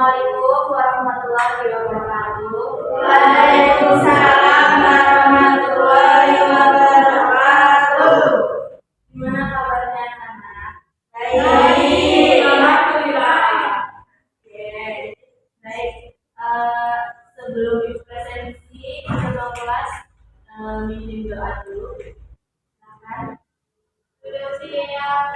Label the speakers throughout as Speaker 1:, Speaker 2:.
Speaker 1: Assalamualaikum warahmatullahi wabarakatuh.
Speaker 2: Waalaikumsalam warahmatullahi wabarakatuh.
Speaker 1: Gimana kabarnya anak-anak?
Speaker 2: Baik, alhamdulillah.
Speaker 1: Oke, baik. Sebelum presentasi kita kelas mimpin doa dulu. Silakan. Sudah siap.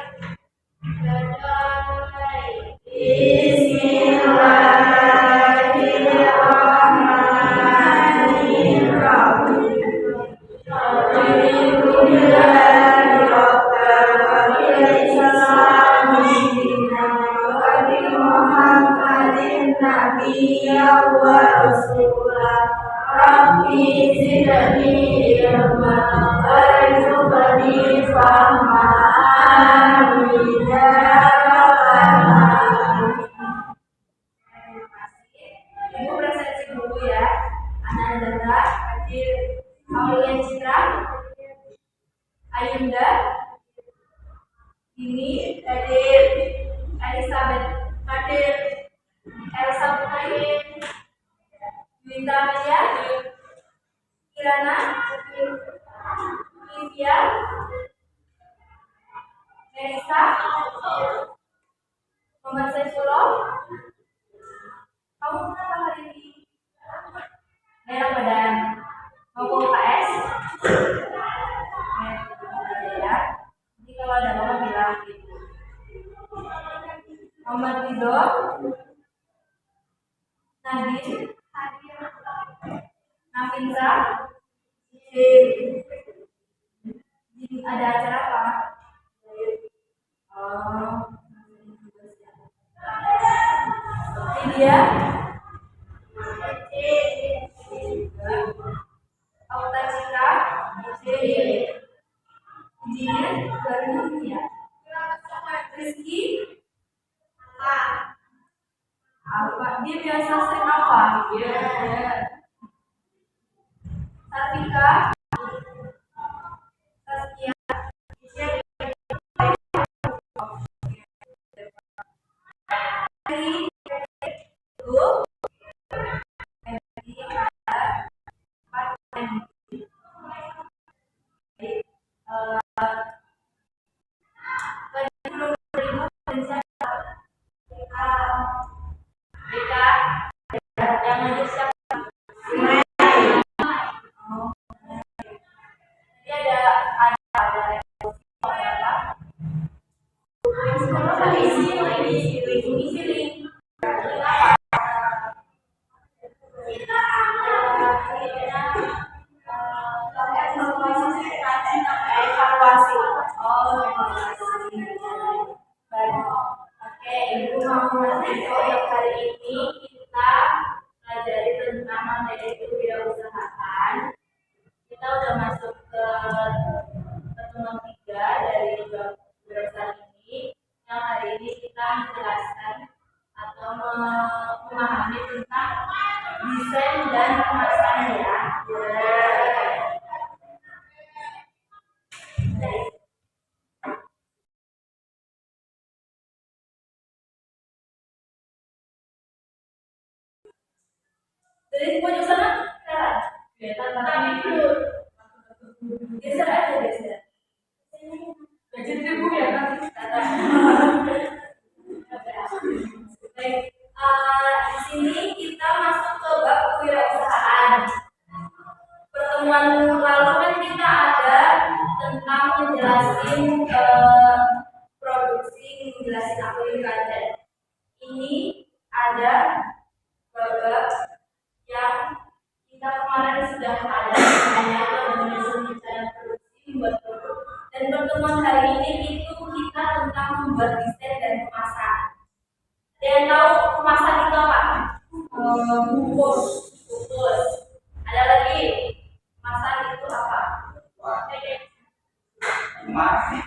Speaker 2: Rabbi zidni ilma warzuqni fahma. Amin ya rabbal alamin.
Speaker 1: Ibu presentasi dulu ya. Ananda, hadir. Aulia Citra, Ayunda, ini hadir. Elizabeth hadir. Elsa Putri, Winta Amelia, Kirana, Livia, Melissa, Muhammad Saifullah. Kamu kenapa hari ini? Merah badan. Mau ke UKS? Ya. Jadi kalau ada mama bilang gitu. Muhammad Ridho, Nadine, Nafinsa, ada acara apa? Lydia, Auta Cika, Engineer baru ya. Rizky, apa? Dia biasa sering apa? Sarvika, Saskia, memahami tentang desain dan kemasan ya. Dari pojok sana, geser aja geser. Jadi ibu ya nanti. Baik, di sini kita masuk ke bab kewirausahaan. Pertemuan lalu kan kita ada tentang menjelasin produksi, menjelasin apa yang ada. Ini ada bab yang kita kemarin sudah ada namanya bagaimana cara produksi membuat produk. Dan pertemuan hari ini itu kita tentang membuat desain dan kemasan. Ada yang tahu kemasan itu apa? Bungkus. Ada lagi? Kemasan itu apa?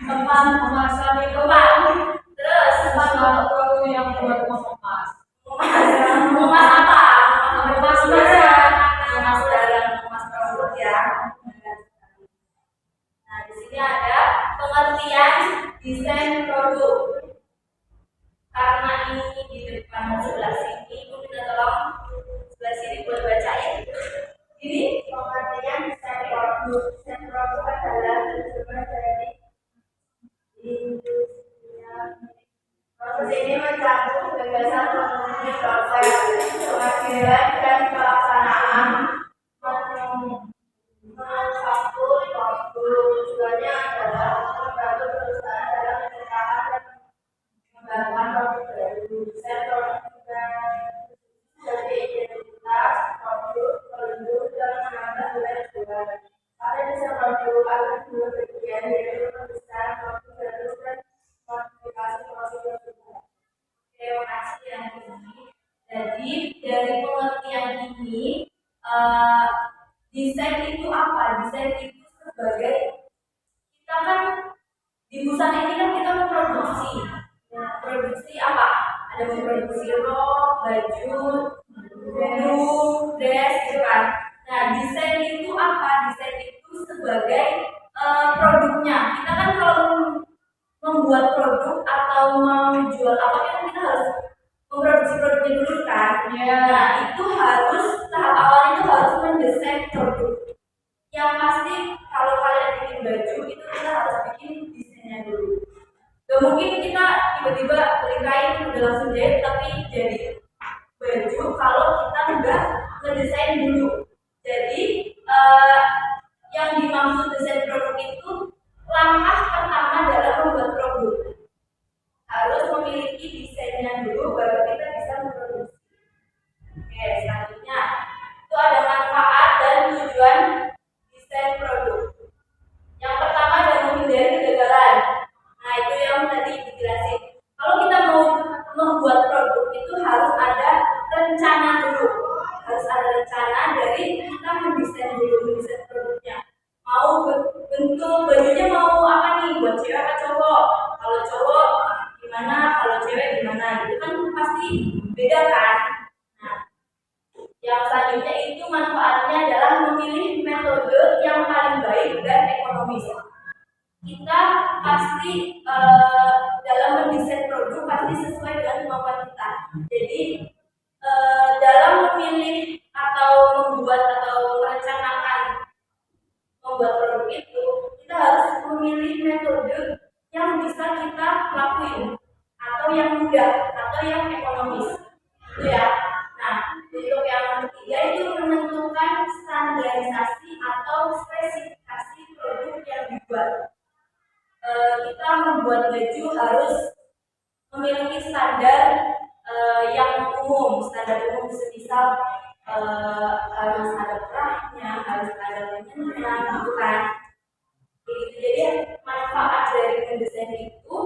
Speaker 1: Tempat kemasan itu apa? Terus tempat produk yang buat mengemas. Mengemas apa? Mengemas barang. Mengemas barang, mengemas produk ya. Nah, di sini ada pengertian desain produk. Karena ini di depan sebelah sini
Speaker 2: bisa memenuhi proses pengadilan dan pelaksanaan manufaktur produk. Tujuannya adalah membantu perusahaan dalam menciptakan dan mengembangkan produk baru. Desain produk juga jadi identitas produk, pelindung, dan menambah nilai jual. Pada desain produk ada dua bagian, yaitu pendesain produk baru dan modifikasi produk tersebut.
Speaker 1: Terima kasih yang ini. Jadi dari pengertian ini, desain itu apa? Desain itu sebagai kita kan di busana ini kan kita memproduksi. Nah, produksi apa? Ada memproduksi rok, baju, dress, gitu kan. Nah, desain itu apa? Desain itu sebagai produknya. Kita kan kalau membuat produk atau menjual apa kan kita harus memproduksi produknya dulu kan. Nah, itu harus tahap awal itu harus mendesain produk. Yang pasti kalau kalian bikin baju itu kita harus bikin desainnya dulu. Gak mungkin kita tiba-tiba beli kain udah langsung jahit tapi jadi baju kalau kita udah ngedesain dulu. Jadi yang dimaksud desain produk itu langkah pertama dalam membuat produk harus memiliki desainnya dulu baru kita bisa memproduksi. Oke, selanjutnya itu ada manfaat dan tujuan desain produk. Yang pertama adalah menghindari kegagalan. Nah, itu yang tadi dijelasin. Kalau kita mau membuat produk itu harus ada rencana dulu. Harus ada rencana dari kita mendesain dulu, mendesain produknya. Mau bentuk bajunya mau apa nih? Buat cewek apa cowok? Kalau cowok gimana? Kalau cewek gimana? Itu kan pasti beda kan? Nah, yang selanjutnya itu manfaatnya adalah memilih metode yang paling baik dan ekonomis. Kita pasti dalam mendesain produk pasti sesuai dengan kemampuan kita. Jadi dalam memilih atau membuat atau merencanakan membuat produk itu kita harus memilih metode yang bisa kita lakuin atau yang mudah atau yang ekonomis. Itu ya. Nah, untuk yang ketiga itu menentukan standarisasi atau spesifikasi produk yang dibuat. Kita membuat baju harus memiliki standar yang umum, standar umum semisal harus ada kerahnya, harus ada lengannya, gitu kan. Jadi manfaat dari mendesain itu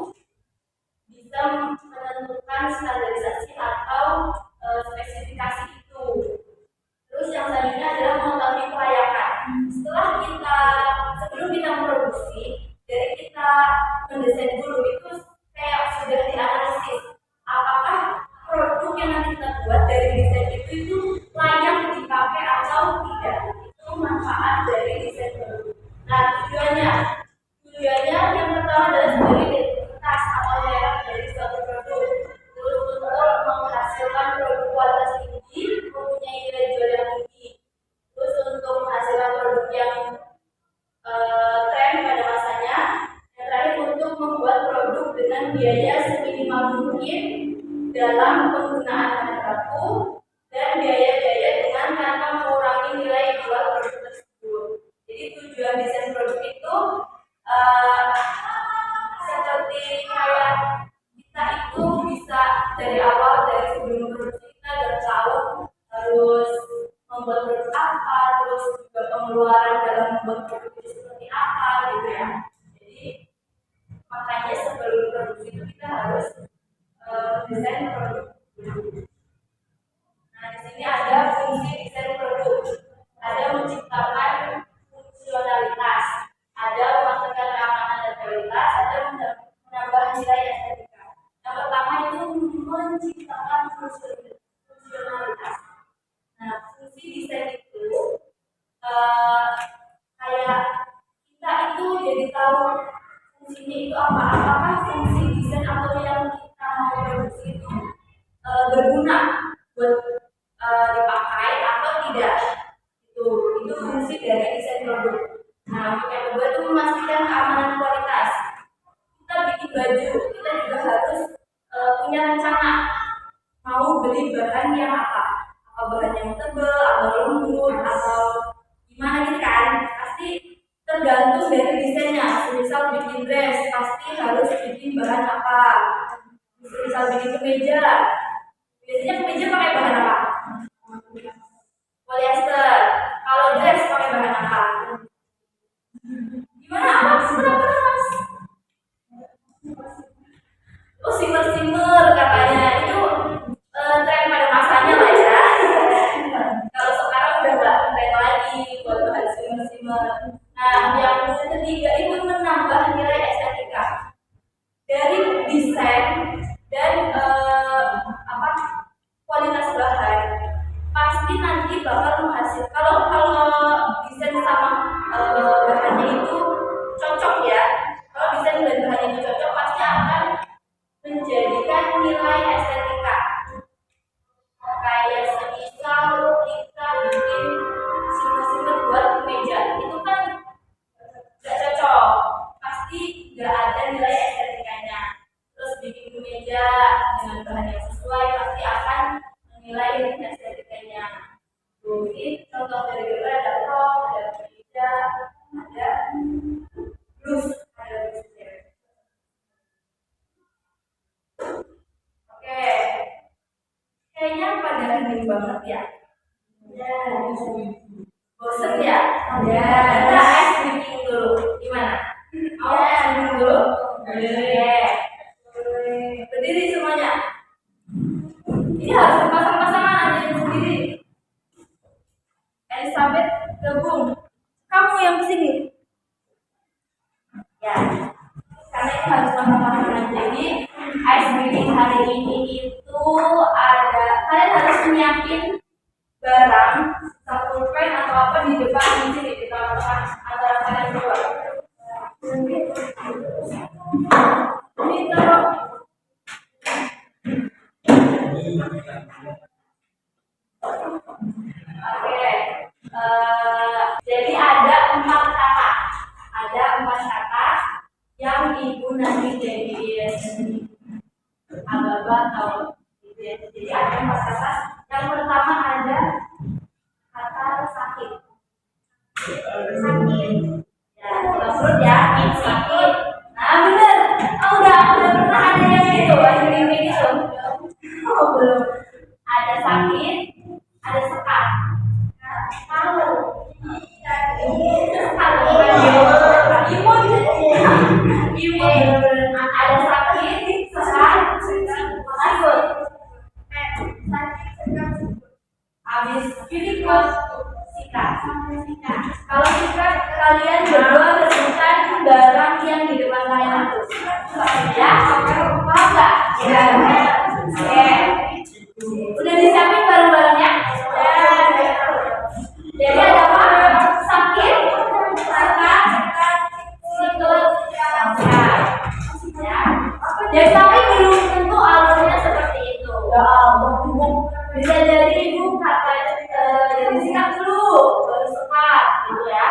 Speaker 1: bisa menentukan standarisasi atau spesifikasi itu. Terus yang selanjutnya adalah mengetahui kelayakan. Sebelum kita memproduksi, dari kita mendesain dulu itu kayak sudah dianalisis apakah produk yang nanti kita buat dari desain itu layak dipakai atau tidak. Itu manfaat dari desain produk. Nah, tujuannya yang pertama adalah sebagai identitas atau merek dari suatu produk. Terus untuk menghasilkan produk kualitas tinggi, mempunyai nilai jual yang tinggi. Terus untuk menghasilkan produk yang tren pada masanya. Yang terakhir untuk membuat produk dengan biaya seminimal mungkin dalam penggunaan bahan baku dan biaya-biaya dengan tanpa mengurangi nilai jual produk tersebut. Jadi tujuan desain produk itu seperti kayak kita itu bisa dari awal dari sebelum produksi kita udah tahu harus membuat produk apa, terus juga pengeluaran dalam membuat produk itu seperti apa gitu ya. Jadi makanya sebelum produksi itu kita harus desain produk. Nah, di sini ada fungsi desain produk. Ada menciptakan fungsionalitas, ada memastikan keamanan dan kualitas, ada menambah nilai estetika. Yang pertama itu menciptakan fungsionalitas. Nah, fungsi desain itu kayak kita itu jadi tahu fungsinya itu apa. Apakah fungsi desain atau yang kita mau produksi itu berguna buat dipakai atau tidak. Itu fungsi dari desain produk. Nah, untuk yang kedua itu memastikan keamanan kualitas. Kita bikin baju, kita juga harus punya rencana beli bahan yang apa bahan yang tebal atau lembut atau gimana gitu kan, pasti tergantung dari desainnya. Misal bikin dress pasti harus bikin bahan apa, misal bikin kemeja biasanya kemeja pakai bahan apa, polyester. Kalau dress pakai bahan apa, gimana apa kenapa mas? Oh simmer katanya itu tren pada masanya lah ya. Kalau sekarang udah nggak tren lagi buat bahan simmer. Nah yang ketiga itu menambah nilai estetika dari desain dan kualitas bahan. Pasti nanti bakal menghasilkan kalau desain sama bahannya itu cocok ya. Kalau desain dan bahannya itu cocok pasti akan menjadikan nilai estetika. Kayak semisal kita bikin simmer buat meja itu kan gak cocok, pasti gak ada nilai estetikanya. Terus bikin meja dengan bahan yang sesuai pasti akan menilai estetikanya. Mungkin contoh dari gambar ada rok, ada meja, ada blus, ada blusnya. Oke, kayaknya pada hening banget ya. Ya, bosen ya. Ya, kita ice breaking dulu. Gimana? Mau ice breaking dulu? Oke. Berdiri semuanya. Ini harus berpasang-pasangan, ada yang sendiri. Elizabeth gabung. Kamu yang kesini. Ya. Karena itu harus pasang-pasangan. Jadi ice breaking hari ini itu ada, kalian harus menyiapin barang, pulpen atau apa di depan di sini di tengah-tengah antara kalian berdua. Ini taruh. Oke. Jadi ada 4 kata. Ada 4 kata yang ibu nanti jadiin aba-aba atau jadi ada 4 kata. Yang pertama ada kata sakit. Sakit. Ya, perut ya, sakit. Nah, benar. Oh, udah pernah ada yang gitu, yang gitu. Oh, belum. Ada sakit, ada sekat. Kalau imun ada sakit, sekat, takut. Habis ini sikat. Kalau sikat kalian berdua temukan barang yang di depan kalian itu. Ya, paham nggak? Ya. Oke. Udah disiapin barang-barangnya? Jadi ada apa? Sakit, sekat, sikut, sekat. Ya. Jadi tapi belum tentu alurnya seperti itu. Bisa jadi ibu kata jadi sikat dulu, baru sekat, gitu ya.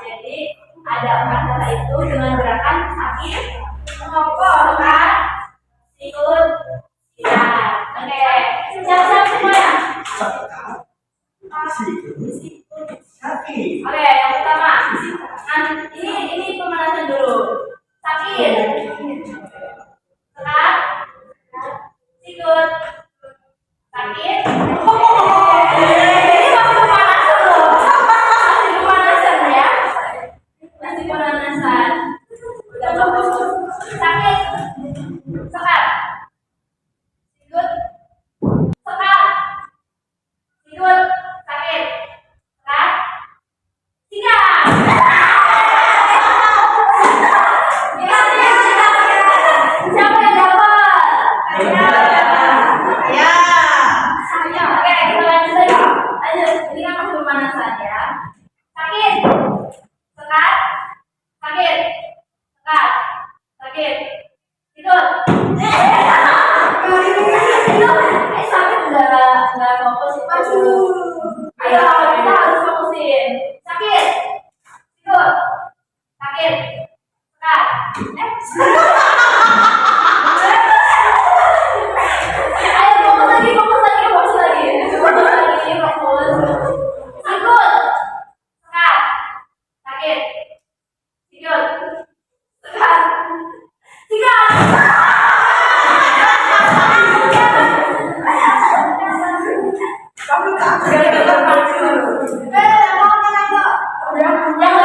Speaker 1: Jadi ada 4 kata itu dengan gerakan sakit, sekat, sikut, sekat. Oke, siap-siap semuanya. Oke, yang pertama, ini pemanasan dulu. Sakit, sekat, sikut, sakit. Ini masih pemanasan loh. Masih pemanasan ya. Masih pemanasan. Udah bagus. Sakit, sekat, sikut, sekat, sikut, sakit, sekat, sikat. Yang nggak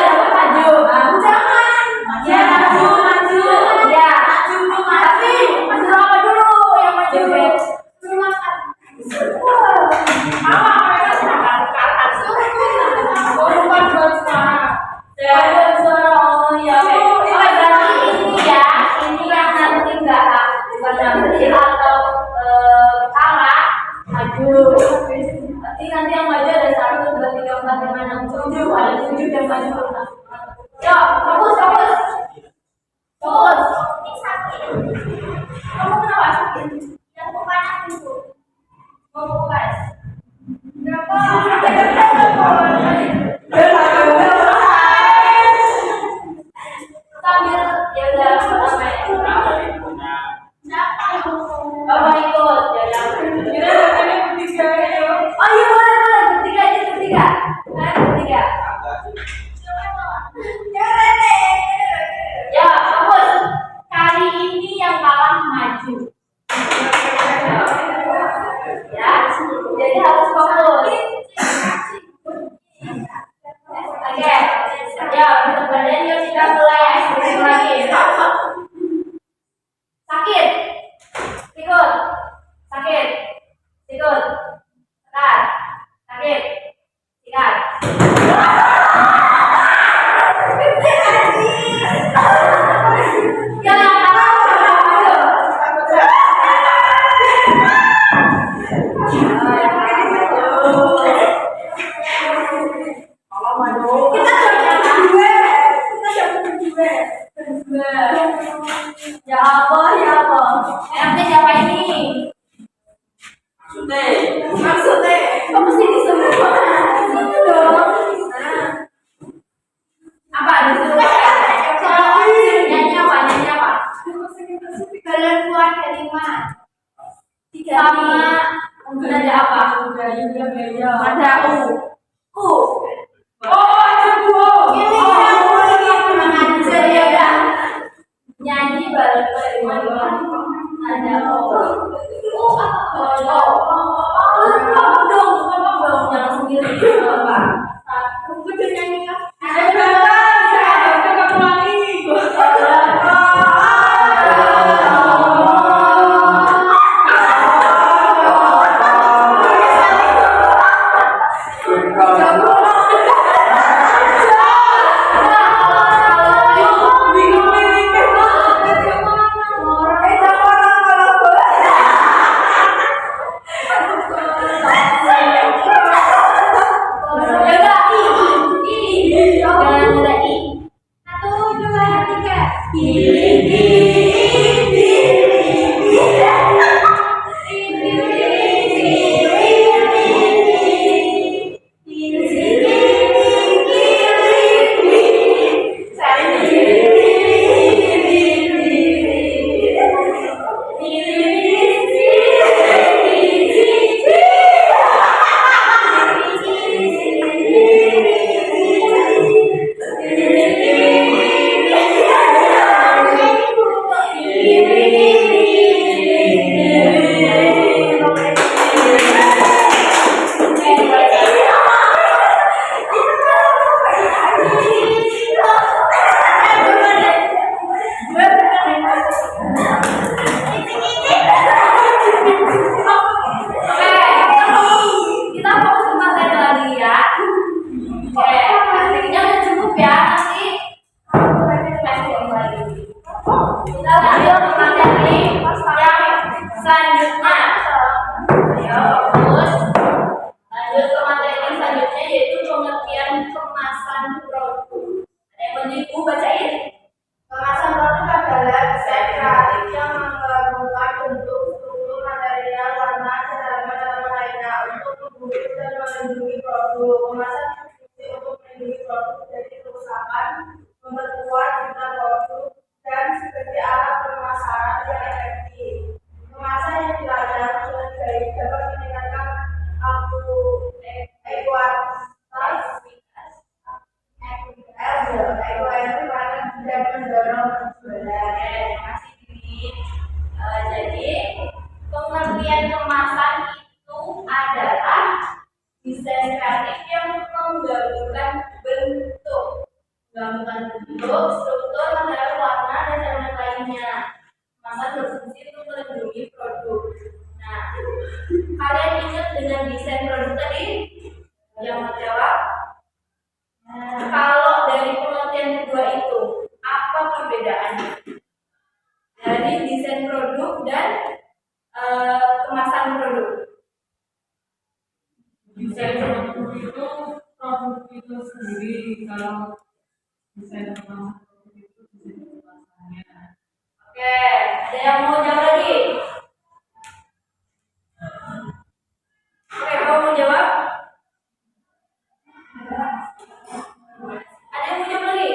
Speaker 1: dapat maju.
Speaker 2: Jangan.
Speaker 1: Ya, maju, maju. Ya, tapi maju apa dulu yang maju?
Speaker 2: Suruh makan.
Speaker 1: Nanti yang maju ada 1, 2, 3, 4, 5, 6, 7. Ada 7 yang maju. Yo, fokus, fokus. Fokus.
Speaker 2: Ini sakit.
Speaker 1: Kamu kenapa sakit?
Speaker 2: Yang panas itu.
Speaker 1: Mau fokus.
Speaker 2: Berapa?
Speaker 1: Sambil ya udah sampai. Bapak ikut ya. Oh iya boleh bertiga aja bertiga. Kalian bertiga. Ya fokus. Kali ini yang kalah maju. Ya, jadi harus fokus. Oke, ya untuk kalian yuk kita mulai eksperimen lagi. Sakit, ikut, sakit, ikut, tekan, sakit, ikat. Jangan ya apa ya apa? Enaknya siapa ini? Maksudnya kamu sini semua. Itu dong. Apa disuruh? Nyanyi apa? Nyanyi apa?
Speaker 2: Kalian keluar kalimat.
Speaker 1: Sama ada apa? Ada U. U. Oh, ada U. Nyanyi bareng ada O. Ngomong dong, jangan sendiri. Apa?
Speaker 2: Udah nyanyi kan?
Speaker 1: Jadi pengertian kemasan itu adalah mendesain produk tadi? Yang menjawab? Kalau dari pengertian kedua itu, apa perbedaannya dari desain produk dan kemasan produk?
Speaker 3: Desain produk itu produk itu sendiri, kalau desain kemasan produk itu desain kemasannya.
Speaker 1: Oke, ada yang mau jawab lagi? Oke, kamu mau jawab? Ada yang mau jawab lagi?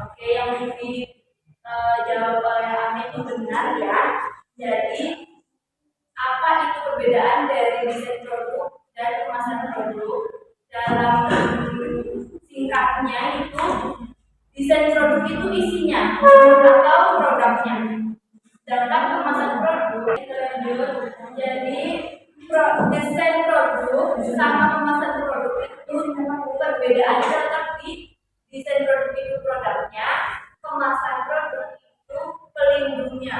Speaker 1: Oke, yang dijawab oleh Ami itu benar ya. Jadi, apa itu perbedaan dari desain produk dan kemasan produk? Dalam singkatnya itu, desain produk itu isinya atau produknya. Sedangkan kemasan produk itu lanjut. Jadi, desain produk sama kemasan produk itu perbedaannya terletak di desain produk itu produknya, kemasan produk itu pelindungnya,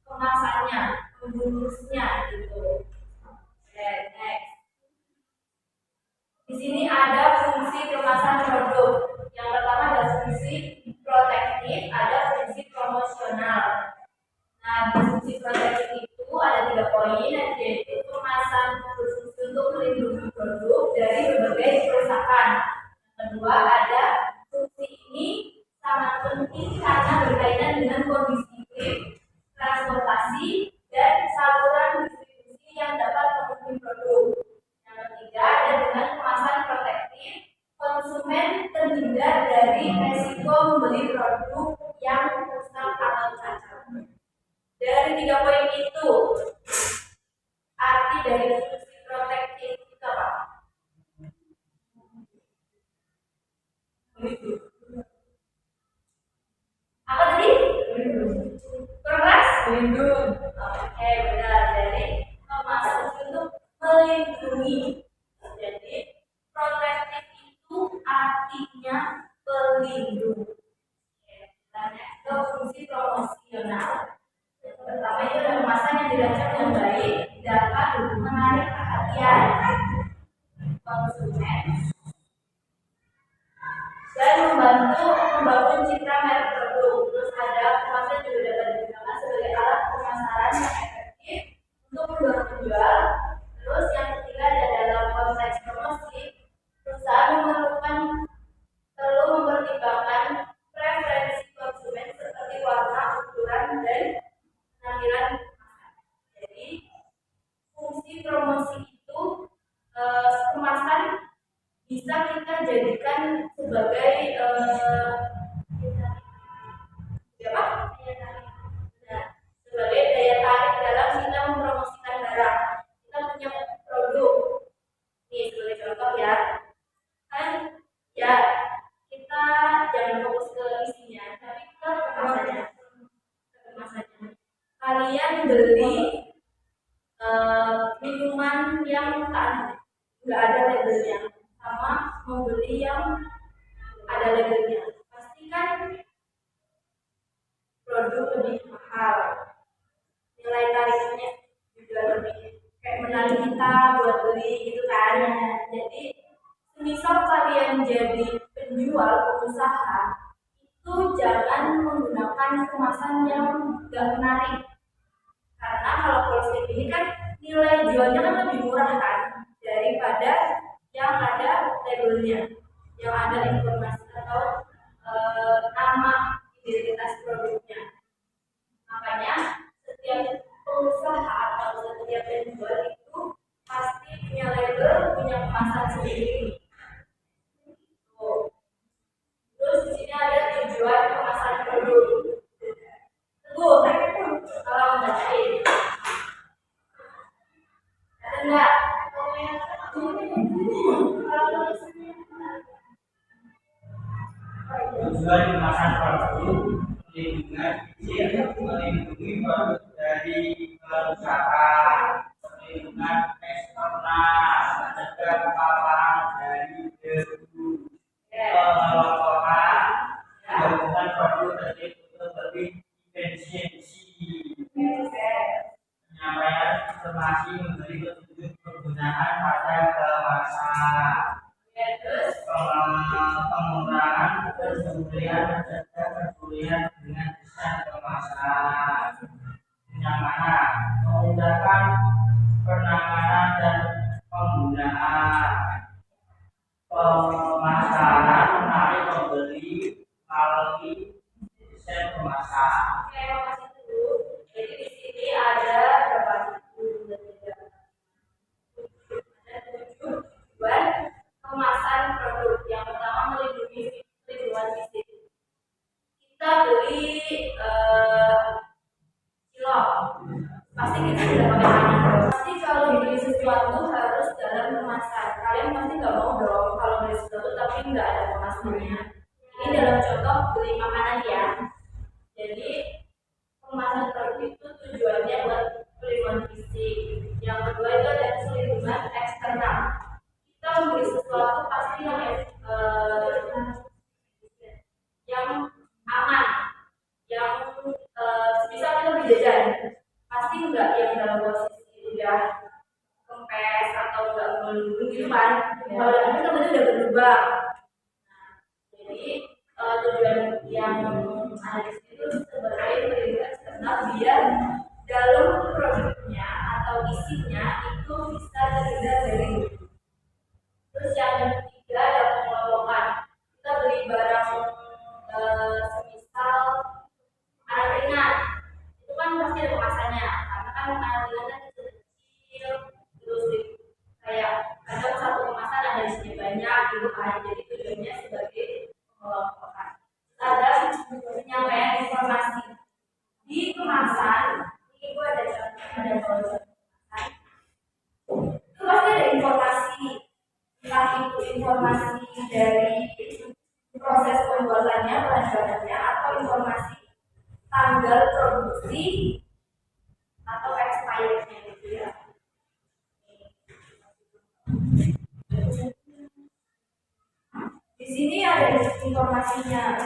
Speaker 1: kemasannya, pembungkusnya gitu. Oke, next. Di sini ada fungsi kemasan produk. Yang pertama ada fungsi protektif, ada fungsi promosional. Nah, di fungsi protektif itu ada 3 poin, yaitu kemasan berfungsi untuk melindungi produk dari berbagai kerusakan. Yang kedua ada fungsi ini sangat penting karena berkaitan dengan kondisi iklim, transportasi, dan saluran distribusi yang dapat memenuhi produk. Yang ketiga ada dengan kemasan protektif, konsumen terhindar dari resiko membeli produk yang rusak atau cacat. Dari 3 poin itu, arti dari fungsi protektif itu apa? Apa tadi? Keras?
Speaker 3: Pelindung.
Speaker 1: Oke, benar. Jadi kemasan itu melindungi. Jadi protektif itu artinya pelindung. Oke, kita next ke fungsi promosional. Pertama itu adalah kemasan yang dirancang dengan baik dapat menarik perhatian konsumen dan membantu membangun citra merek produk. Terus ada kemasan juga dapat digunakan sebagai alat pemasaran yang efektif untuk mendorong penjual. Terus yang ketiga ada dalam konteks promosi, perusahaan perlu mempertimbangkan preferensi konsumen seperti warna, ukuran, dan penampilan kemasan. Jadi fungsi promosi itu kemasan bisa kita jadikan sebagai apa? Nah, sebagai daya tarik dalam kita mempromosikan barang. Kita punya produk, nih sebagai contoh ya, kan ya kita jangan fokus ke isinya, tapi ke kemasannya. Kalian beli minuman yang nggak ada labelnya, sama membeli yang ada labelnya, pasti kan produk lebih mahal, nilai tariknya juga lebih kayak menarik kita buat beli gitu kan. Jadi misal kalian jadi penjual, pengusaha, itu jangan menggunakan kemasan yang nggak menarik, karena kalau plastik ini kan nilai jualnya kan lebih murah kan daripada yang ada labelnya, yang ada informasi atau nama identitas produknya. Makanya setiap pengusaha atau setiap penjual itu pasti punya label, punya kemasan sendiri. Terus di sini ada tujuan kemasan produk. Tunggu, kalau membacain. Ada enggak?
Speaker 4: Tujuan kemasan produk melindungi produk dari kerusakan, perlindungan eksternal, mencegah paparan dari debu, pengelompokan, gabungan produk tertib untuk lebih efisiensi, penyampaian informasi memberi petunjuk penggunaan pada kemasan.
Speaker 1: Ya, terus
Speaker 4: Pengurangan pencurian mencegah pencurian dengan desain kemasan. Kenyamanan memudahkan penanganan dan penggunaan. Pemasaran menarik pembeli melalui desain kemasan.
Speaker 1: oke, makasih dulu. Jadi di sini ada berapa tujuan? Ada 7 tujuan kemasan produk. Yang pertama melindungi lingkungan fisik. Kita beli cilok, pasti kita sudah pakai tangan. Pasti kalau beli sesuatu harus dalam kemasan. Kalian pasti nggak mau dong kalau beli sesuatu tapi nggak ada kemasannya. Ini dalam contoh beli makanan ya. Jadi kemasan produk itu tujuannya buat pelindungan fisik. Yang kedua itu ada perlindungan eksternal. Kita membeli sesuatu pasti yang aman, yang misal kita beli jajan, pasti enggak yang dalam posisi udah kempes atau enggak melulu gitu kan. Kalau nanti temennya udah berubah. Nah, jadi tujuan yang ada di situ sebagai perlindungan eksternal biar dalam produknya atau isinya itu bisa terhindar dari. Terus yang ketiga ada pengelompokan. Kita beli barang semisal makanan ringan, itu kan pasti ada kemasannya. Karena kan makanan ringan kan kecil, terus kayak kadang satu kemasan ada isinya banyak gitu kan. Jadi tujuannya sebagai pengelompokan. Ada penyampaian informasi di kemasan. Ini gue ada contohnya, ada kemasan. Itu pasti ada informasi. Entah itu informasi dari proses pembuatannya, penjualannya, atau informasi tanggal produksi atau expirednya gitu ya. Di sini ada informasinya,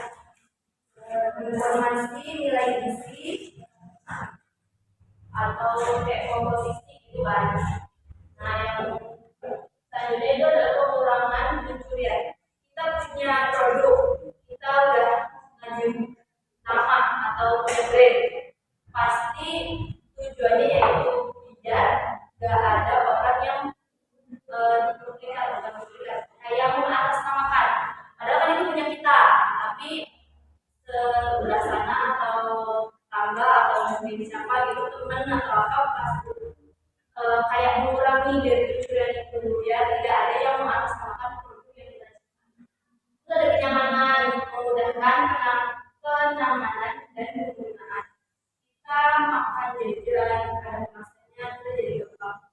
Speaker 1: informasi nilai gizi atau kayak komposisi gitu kan. Nah yang selanjutnya itu adalah pengurangan pencurian. Kita punya produk, kita udah ngajuin nama atau brand, pasti tujuannya yaitu biar gak ada orang yang kayak mengatasnamakan. Padahal kan itu punya kita, tapi sebelah sana atau tangga atau mungkin siapa gitu teman atau apa pasti kayak mengurangi dari pencurian itu ya, tidak ada yang mengatasnamakan produk yang kita ciptakan. Itu ada kenyamanan, memudahkan penanganan dan penggunaan. Kita makan jajan ada kemasannya, kita jadi gampang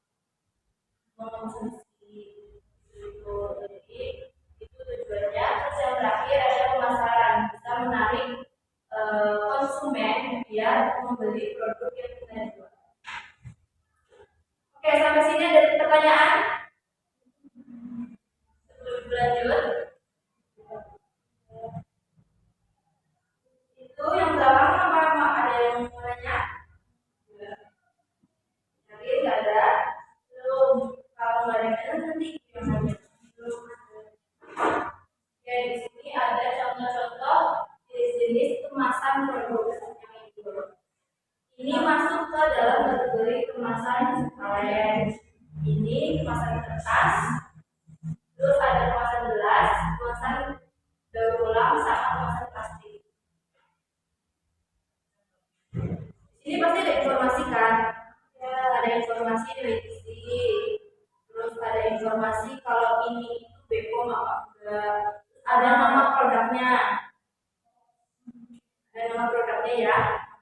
Speaker 1: mengonsumsi gitu. Jadi itu tujuannya. Terus yang terakhir ada pemasaran, bisa menarik konsumen biar membeli produk yang kita jual. Oke, sampai sini ada pertanyaan? Sebelum lanjut, itu yang belakang apa ada yang mau nanya? Jadi nggak ada. Belum. Kalau nggak ada yang nanya nanti gimana? Belum ada. Oke, di sini ada contoh-contoh jenis kemasan produk yang itu. Ini masuk ke dalam kategori kemasan kaleng. Ini kemasan kertas. Terus ada kemasan gelas, kemasan daur ulang, sama kemasan plastik. Ini pasti ada informasi kan? Ya, ada informasi dari gizi. Terus ada informasi kalau ini itu BPOM apa enggak. Ada nama produknya. Ada nama produknya ya.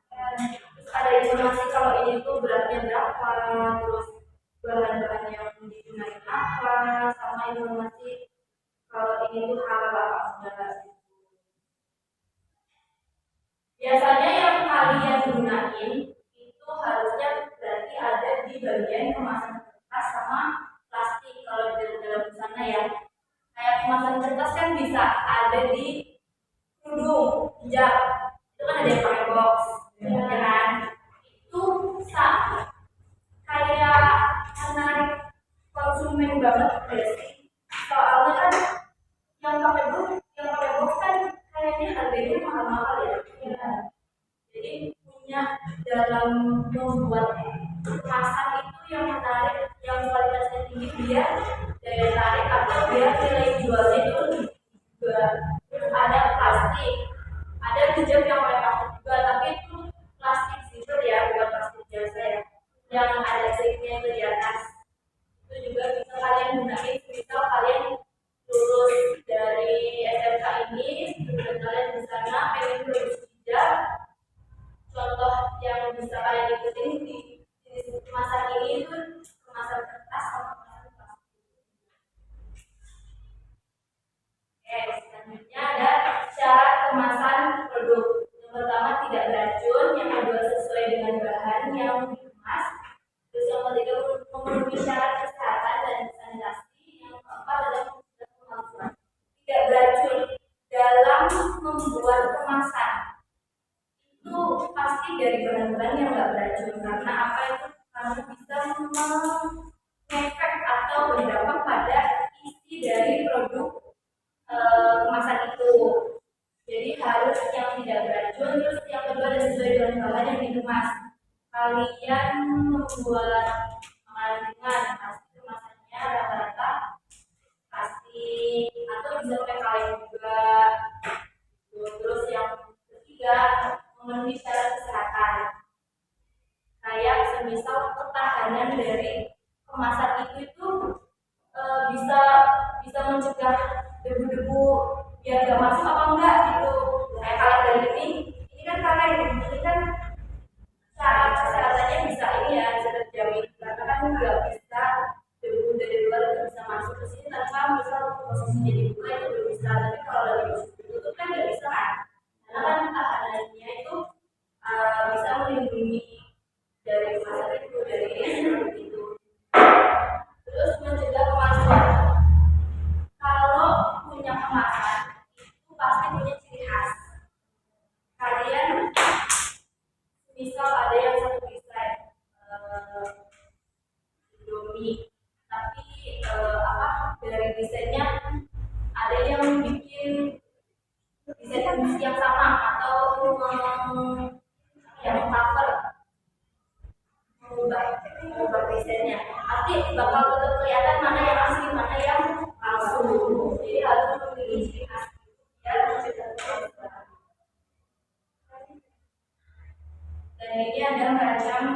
Speaker 1: Terus ada informasi kalau ini tuh beratnya berapa, terus bahan-bahan yang digunakan apa, sama informasi kalau ini tuh halal apa enggak. Biasanya yang kalian gunain itu harusnya berarti ada di bagian kemasan kertas sama plastik kalau di dalam sana ya. Kayak kemasan kertas kan bisa ada di kerudung, hijab, itu kan ada yang pakai box, ya kan? Itu kayak yang menarik, yang kualitasnya tinggi, dia daya tarik atau dia nilai jualnya itu lebih tinggi juga. Terus ada plastik, ada hijab yang pakai plastik juga, tapi itu plastik zipper ya, bukan plastik biasa ya, yang ada zipnya itu di atas. Itu juga bisa kalian gunain, misal kalian lulus dari SMK ini, kemudian kalian di sana pengen produksi hijab. Contoh yang bisa kalian ikutin di jenis kemasan ini itu kemasan kertas sama kemasan plastik. Oke, selanjutnya ada syarat kemasan produk. Yang pertama tidak beracun, yang kedua sesuai dengan bahan yang dikemas, terus yang ketiga memenuhi syarat kesehatan dan sanitasi, yang keempat adalah kemasan tidak beracun dalam membuat kemasan. Itu pasti dari bahan-bahan yang nggak beracun, karena apa itu? Karena bisa mengefek atau berdampak pada isi dari produk kemasan itu. Jadi harus yang tidak beracun. Terus yang kedua ada sesuai dengan bahan yang dikemas. Kalian membuat makanan ringan, pasti kemasannya rata-rata plastik atau bisa pakai kaleng juga. Terus yang ketiga memenuhi syarat kesehatan. Kayak semisal ketahanan dari kemasan itu bisa mencegah debu-debu biar gak masuk apa enggak gitu. Kayak kaleng dari ini kan kaleng, ini kan syarat kesehatannya bisa ini ya, bisa terjamin. Karena kan nggak bisa debu dari luar itu bisa masuk ke sini tanpa misal posisinya dibuka itu belum bisa. Tapi kalau lagi ditutup kan nggak bisa kan? Karena kan tahanannya itu bisa melindungi dari kemasan itu, dari seperti itu. Terus mencegah kemasukan. Kalau punya kemasan itu pasti punya ciri khas. Kalian misal ada yang satu desain Indomie, tapi dari desainnya ada yang bikin desain yang sama atau yang cover mengubah desainnya, pasti bakal tetap kelihatan mana yang asli mana yang palsu. Jadi harus memilih ciri khas biar mencegah kemasukan. Dan ini ada merancang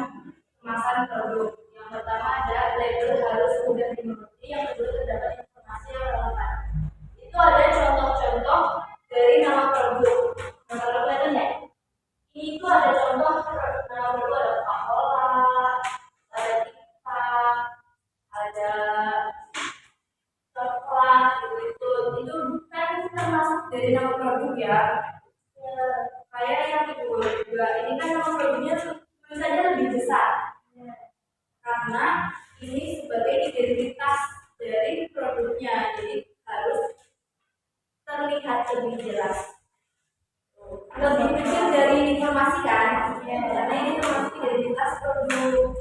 Speaker 1: kemasan produk. Yang pertama ada label harus mudah dimengerti, yang kedua terdapat informasi yang relevan. Itu ada contoh-contoh dari nama produk. Nah, kalau kelihatan ya, ini itu ada contoh nama produk, ada Coca-Cola, ada Tika, ada coklat gitu. Itu kan termasuk dari nama produk ya. Kayak yang itu juga, ini kan nama produknya tulisannya lebih besar karena ini sebagai identitas dari produknya, jadi harus terlihat lebih jelas, lebih kecil dari informasi kan, karena ini termasuk identitas produk.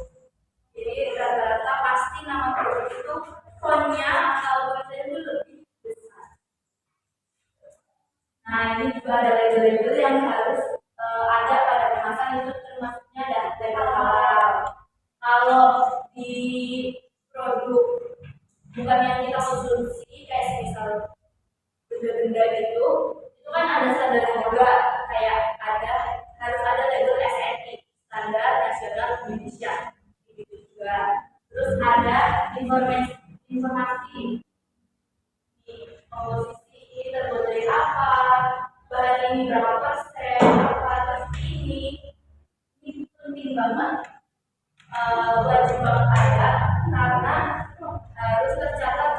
Speaker 1: Jadi rata-rata pasti nama produk itu fontnya atau tulisannya itu lebih besar. Nah, ini juga ada label-label yang harus ada pada kemasan, itu termasuknya ada label halal. Kalau di produk bukan yang kita konsumsi kayak misal benda-benda gitu, itu kan ada standar juga, kayak harus ada label SNI, Standar Nasional Indonesia, gitu juga. Terus ada informasi di komposisi ini terbuat dari apa, bahan ini berapa persen, apa, terus ini penting banget, wajib banget ada, karena harus tercatat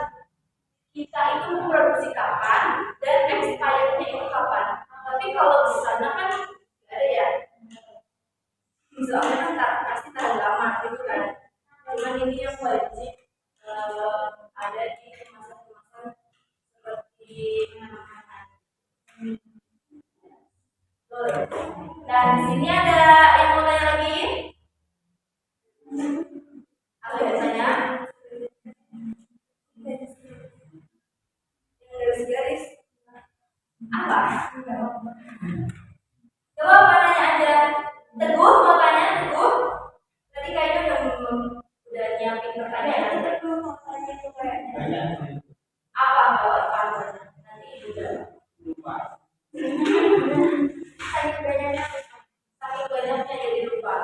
Speaker 1: kita itu memproduksi kapan dan expirednya itu kapan. Tapi kalau di sana kan nggak ada ya, misalnya kan pasti tahan lama gitu kan. Cuman ini yang wajib ada di kemasan-kemasan seperti makanan. Dan di sini ada yang mau tanya lagi? Apa biasanya? Garis-garis apa? Coba apa nanya aja. Teguh mau tanya, Teguh? Tadi kayaknya udah yang pinter tanya ya.
Speaker 4: banyak
Speaker 1: Apa apa nanti ibu jawab.
Speaker 4: lupa.
Speaker 1: Saking banyaknya jadi lupa.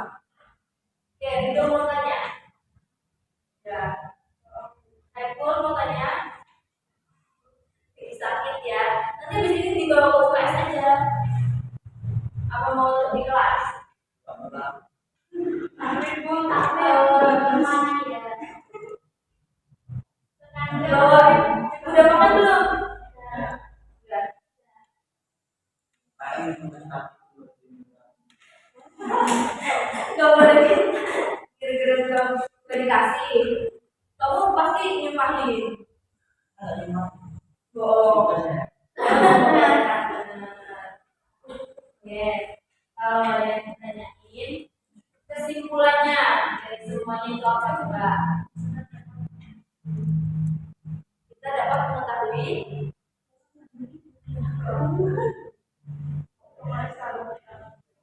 Speaker 1: Oke, itu mau tanya. Ya. Saiful mau tanya. Ini sakit ya. Nanti habis ini dibawa ke UKS aja. Apa mau di kelas? Gimana ya? Bawa. Udah makan belum? Udah. Gak boleh gara-gara belum dikasih. Kamu pasti nyumpahin. Bohong. Oke, kalau ada yang nanyain kesimpulannya dari semuanya itu apa coba? Kita dapat mengetahui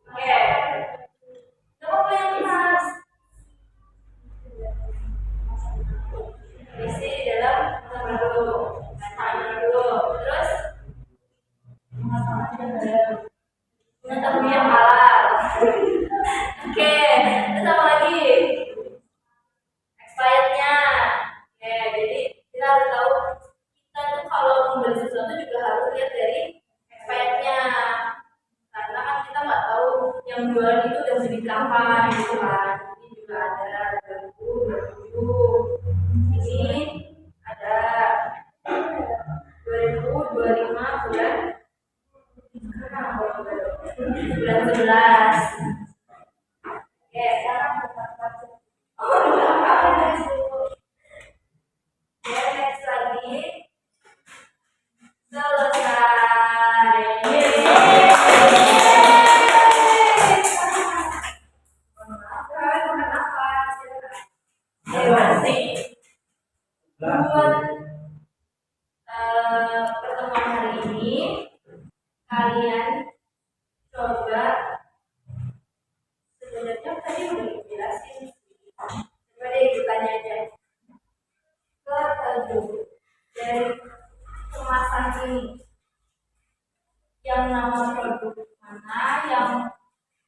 Speaker 1: oke, coba yang keras isi di dalam dulu, terus mengetahui yang halal. Oke, terus apa lagi? Expirednya. Oke, jadi kita harus tahu kita tuh kalau membeli sesuatu juga harus lihat dari expirednya. Karena kan kita nggak tahu yang jualan itu udah beli kapan gitu kan. Ini juga ada 2027. Ini ada 2025 bulan 11. Oke, sekarang next lagi. Selesai. Buat pertemuan hari ini kalian coba sebenarnya tadi udah dijelasin. Coba deh ditanya aja ke dari kemasan ini yang nama produk mana, yang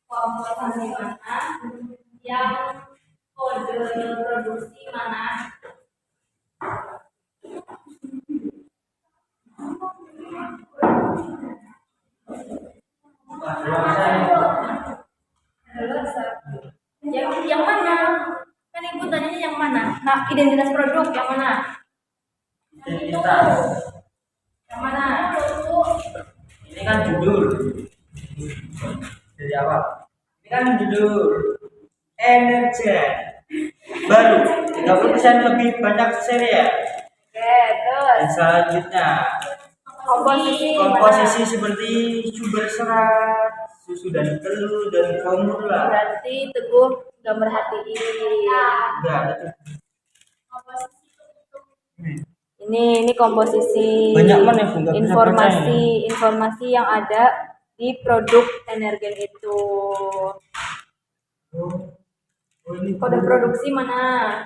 Speaker 1: komposisi mana, yang kode produksi mana. Yang mana? Kan ibu tanyanya yang mana? Nah, identitas produk yang mana?
Speaker 4: Identitas.
Speaker 1: Yang mana?
Speaker 4: Ini kan judul. Jadi apa? Ini kan judul Energen baru 30% lebih banyak ceria.
Speaker 1: Oke, terus
Speaker 4: Dan selanjutnya komposisi seperti sumber serat, susu dan telur dan formula.
Speaker 1: berarti Teguh gak merhatiin.
Speaker 4: Enggak ada tuh.
Speaker 1: Ini komposisi
Speaker 4: Banyak mana Bu? Nggak bisa baca
Speaker 1: informasi yang ada di produk Energen itu.
Speaker 4: Oh, ini
Speaker 1: Kode produksi mana?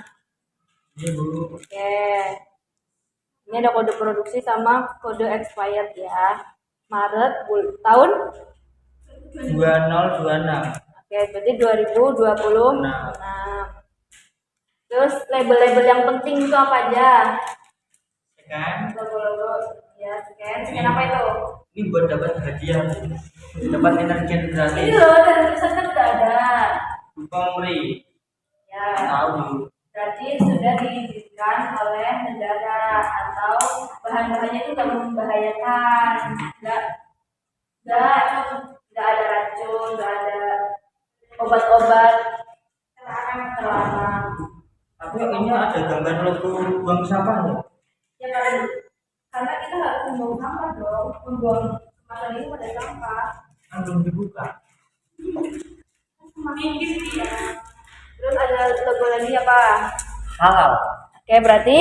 Speaker 4: ini Bu.
Speaker 1: Oke. Ini ada kode produksi sama kode expired ya. Maret tahun
Speaker 4: 2026.
Speaker 1: Oke, berarti 2026. Terus label-label yang penting itu apa aja?
Speaker 4: Kan?
Speaker 1: Logo-logo ya, scan apa itu?
Speaker 4: Ini buat dapat hadiah. Dapat Energen gratis.
Speaker 1: Ini loh, dari tulisan kan udah ada.
Speaker 4: Pemberi.
Speaker 1: Ya,
Speaker 4: Tahu.
Speaker 1: berarti sudah diizinkan oleh negara atau bahan-bahannya itu tidak membahayakan, tidak ada racun, tidak ada obat-obat terlarang.
Speaker 4: Tapi ini ada gambar logo buang sampah ya?
Speaker 1: Ya karena kita harus membuang sampah dong, membuang kemasan ini pada sampah.
Speaker 4: Kan belum dibuka.
Speaker 1: Terus ada logo lagi apa?
Speaker 4: Halal.
Speaker 1: Oke, berarti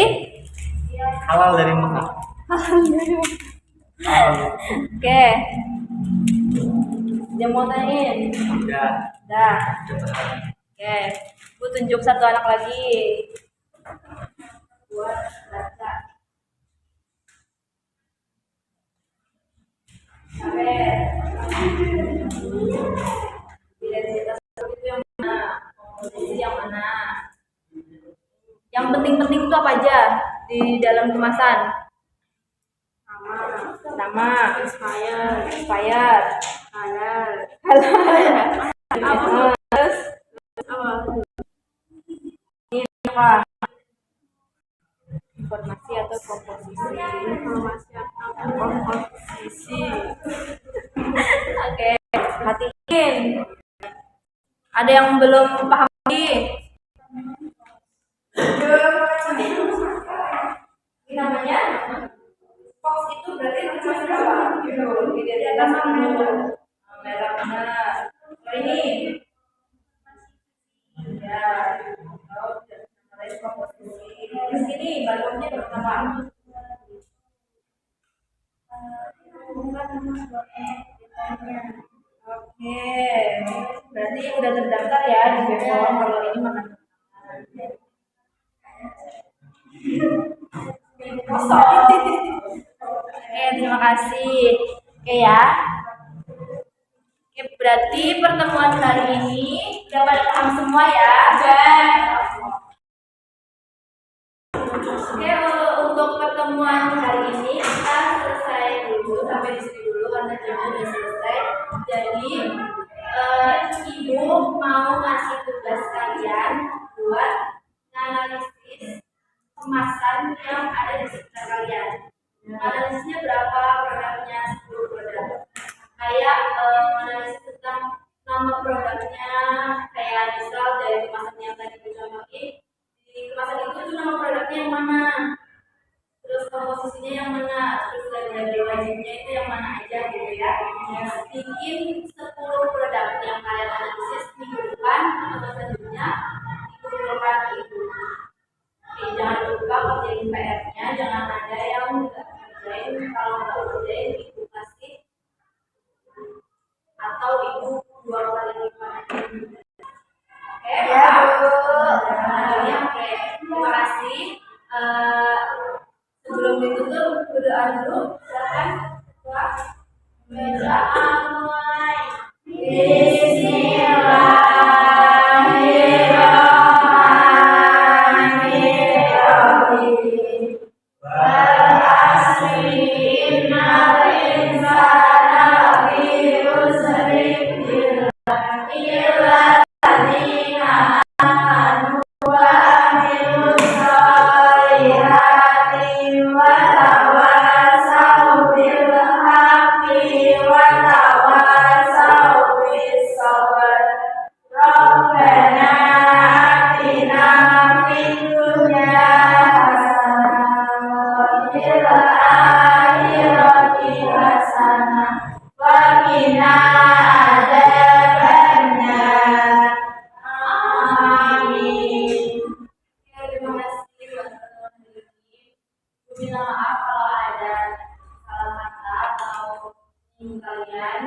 Speaker 4: Halal dari Mekah. Halal.
Speaker 1: oke. Dia mau tanyain.
Speaker 4: Udah.
Speaker 1: Dah.
Speaker 4: Udah.
Speaker 1: Oke. Bu tunjuk satu anak lagi. Identitas itu yang mana? Komposisi yang mana? Yang penting-penting itu apa aja di dalam kemasan? Nama, expired, halal. Terus ini apa? Informasi atau komposisi? Komposisi. Oke, perhatiin. Ada yang belum paham lagi? Ini namanya Fox itu berarti macam berapa? Identitas itu merah benar. Oh, ini ya, komposisi. Terus ini balonnya berapa? Oke, berarti udah terdaftar ya di BPOM kalau ini makan. Oke, terima kasih. Oke ya. Oke, berarti pertemuan hari ini udah pada paham semua ya. Oke, untuk pertemuan hari ini kita selesai dulu sampai di sini dulu karena jamnya udah selesai. Jadi ibu mau ngasih tugas kalian buat analisis kemasan yang ada di sekitar kalian. Analisisnya berapa produknya? 10 produk. Kayak analisis tentang nama produknya, kayak misal dari kemasan yang tadi dicontohin, di kemasan itu nama produknya yang mana, terus komposisinya yang mana, terus label wajibnya itu yang mana aja gitu ya. Bikin 10 produk yang kalian analisis minggu depan atau selanjutnya dikumpulkan itu. Oke, jangan lupa kerjain PR-nya, jangan ada yang nggak kerjain. Kalau nggak kerjain ibu kasih atau ibu 2 kali lipat. Oke, ya Bu. Oke, terima kasih. Sebelum ditutup berdoa dulu, silakan. Minta maaf kalau ada salah kata atau kalian